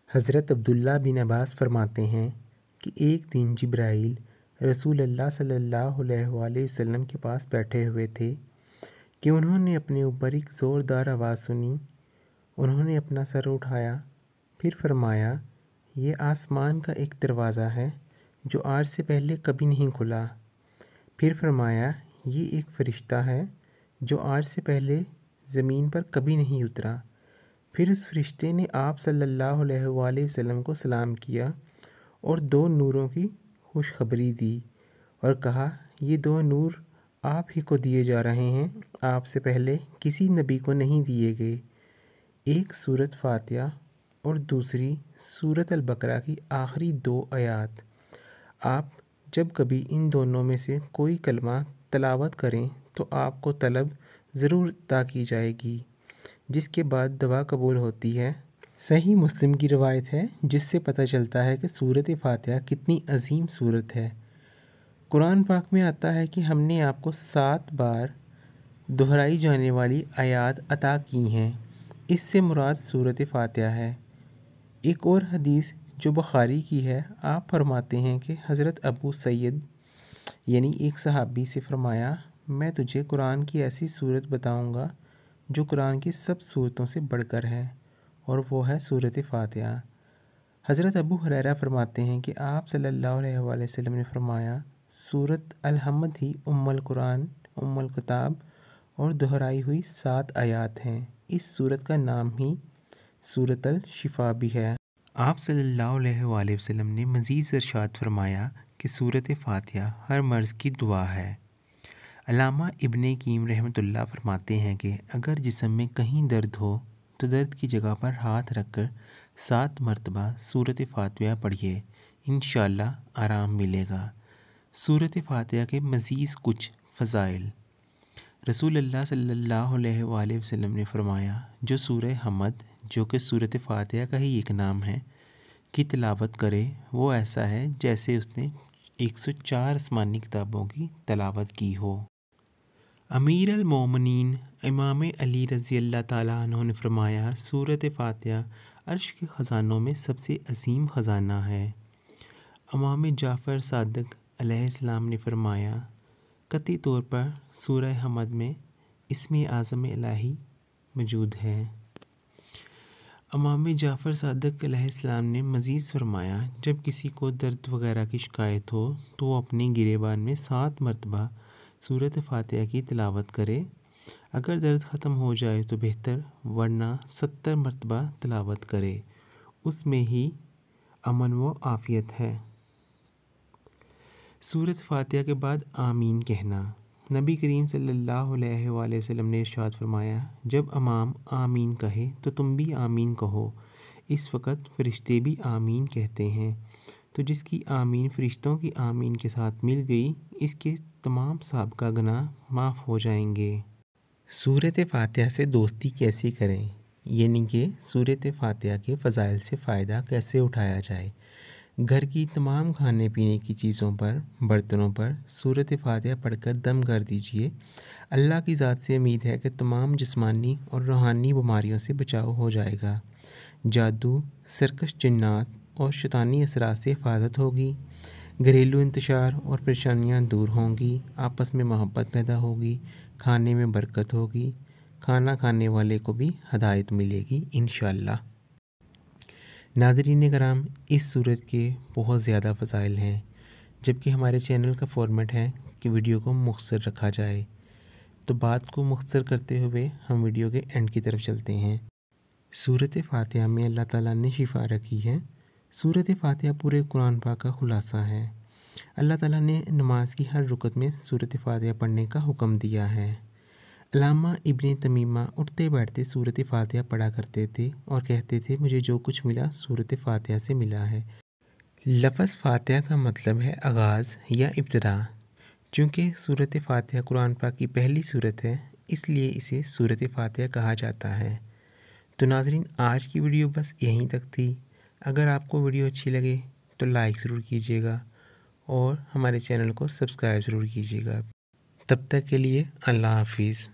हज़रत अब्दुल्ला बिन अब्बास फरमाते हैं कि एक दिन जिब्राईल रसूलुल्लाह सल्लल्लाहु अलैहि वसल्लम के पास बैठे हुए थे कि उन्होंने अपने ऊपर एक ज़ोरदार आवाज़ सुनी। उन्होंने अपना सर उठाया, फिर फरमाया, ये आसमान का एक दरवाज़ा है जो आज से पहले कभी नहीं खुला। फिर फरमाया, ये एक फ़रिश्ता है जो आज से पहले ज़मीन पर कभी नहीं उतरा। फिर उस फरिश्ते ने आप सल्लल्लाहु अलैहि वसल्लम को सलाम किया और 2 नूरों की खुशखबरी दी और कहा, ये 2 नूर आप ही को दिए जा रहे हैं, आपसे पहले किसी नबी को नहीं दिए गए। एक सूरत फातिहा और दूसरी सूरत अल-बकरा की आखिरी 2 आयत। आप जब कभी इन दोनों में से कोई कलमा तलावत करें तो आपको तलब ज़रूर अता की जाएगी, जिसके बाद दुआ कबूल होती है। सही मुस्लिम की रवायत है जिससे पता चलता है कि सूरत फातिहा कितनी अजीम सूरत है। कुरान पाक में आता है कि हमने आपको 7 बार दोहराई जाने वाली आयत अता की हैं। इससे मुराद सूरत फातिहा है। एक और हदीस जो बुखारी की है, आप फरमाते हैं कि हज़रत अबू सईद यानी एक सहाबी से फरमाया, मैं तुझे कुरान की ऐसी सूरत बताऊंगा जो कुरान की सब सूरतों से बढ़कर है, और वो है सूरत फातिहा। हज़रत अबू हुरैरा फरमाते हैं कि आप सल्लल्लाहु अलैहि वसल्लम ने फरमाया, सूरत अल-हम्द ही उम्मुल कुरान, उम्मुल किताब और दोहराई हुई 7 आयत हैं। इस सूरत का नाम ही सूरत अल-शिफा भी है। आप सल्लल्लाहु अलैहि वसल्लम ने मज़ीद इरशाद फरमाया कि सूरत फातिहा हर मर्ज़ की दुआ है। अल्लामा इब्ने कीम रहमतुल्लाह फरमाते हैं कि अगर जिस्म में कहीं दर्द हो तो दर्द की जगह पर हाथ रखकर 7 मरतबा सूरत फातिहा पढ़िए, इंशाअल्लाह आराम मिलेगा। सूरत फातिहा के मज़ीद कुछ फ़ज़ाइल। रसूलुल्लाह सल्लल्लाहु अलैहि वसल्लम ने फरमाया, जो सूरह हम्द, जो कि सूरत फातिहा का ही एक नाम है, की तिलावत करे वो ऐसा है जैसे उसने 104 आसमानी किताबों की तिलावत की हो। अमीर अल मोमिनीन इमाम अली रज़ी अल्लाह ताला अन्हु ने फरमाया, सूरत फातिहा अर्श के ख़ज़ानों में सबसे अजीम ख़ज़ाना है। इमाम जाफ़र सादिक़ अलैहिस्सलाम ने फरमाया, कतई तौर पर सूरह हम्द में इस्म आज़म इलाही मौजूद है। इमाम जाफ़र सादिक़ अलैहिस्सलाम ने मज़ीद फरमाया, जब किसी को दर्द वग़ैरह की शिकायत हो तो वो अपने गिरेबान में 7 मरतबा सूरत फातिहा की तिलावत करे। अगर दर्द ख़त्म हो जाए तो बेहतर, वरना 70 मरतबा तिलावत करे, उसमें ही अमन व आफ़ियत है। सूरत फातिहा के बाद आमीन कहना। नबी करीम सल्लल्लाहु अलैहि वसल्लम ने इरशाद फरमाया, जब इमाम आमीन कहे तो तुम भी आमीन कहो। इस वक्त फ़रिश्ते भी आमीन कहते हैं, तो जिसकी आमीन फ़रिश्तों की आमीन के साथ मिल गई, इसके तमाम साबिक़ा गुनाह माफ़ हो जाएंगे। सूरत फातिहा से दोस्ती कैसे करें, यानी कि सूरत फातिहा के फ़ज़ाइल से फ़ायदा कैसे उठाया जाए। घर की तमाम खाने पीने की चीज़ों पर, बर्तनों पर सूरत फातिहा पढ़कर दम कर दीजिए। अल्लाह की ज़ात से उम्मीद है कि तमाम जिस्मानी और रूहानी बीमारियों से बचाव हो जाएगा। जादू, सरकश, जिन्नात और शैतानी असरात से हिफाजत होगी। घरेलू इंतशार और परेशानियां दूर होंगी। आपस में मोहब्बत पैदा होगी। खाने में बरकत होगी। खाना खाने वाले को भी हदायत मिलेगी इंशाअल्लाह। नाज़रीन कराम, इस सूरत के बहुत ज़्यादा फ़ज़ाइल हैं, जबकि हमारे चैनल का फॉर्मेट है कि वीडियो को मुख्तसर रखा जाए। तो बात को मुख्तसर करते हुए हम वीडियो के एंड की तरफ चलते हैं। सूरत फातिहा में अल्लाह ताला ने शिफा रखी है। सूरत फातिहा पूरे कुरान पाक का खुलासा है। अल्लाह ताला ने नमाज की हर रुकत में सूरत फातिहा पढ़ने का हुक्म दिया है। अल्लामा इब्ने तमीमा उठते बैठते सूरत फातिहा पढ़ा करते थे और कहते थे, मुझे जो कुछ मिला सूरत फातिहा से मिला है। लफ्ज़ फातिहा का मतलब है आगाज़ या इब्तिदा। चूँकि सूरत फातिहा कुरान पाक की पहली सूरत है, इसलिए इसे सूरत फातिहा कहा जाता है। तो नाज़रीन, आज की वीडियो बस यहीं तक थी। अगर आपको वीडियो अच्छी लगे तो लाइक ज़रूर कीजिएगा और हमारे चैनल को सब्सक्राइब ज़रूर कीजिएगा। तब तक के लिए अल्लाह हाफ़िज़।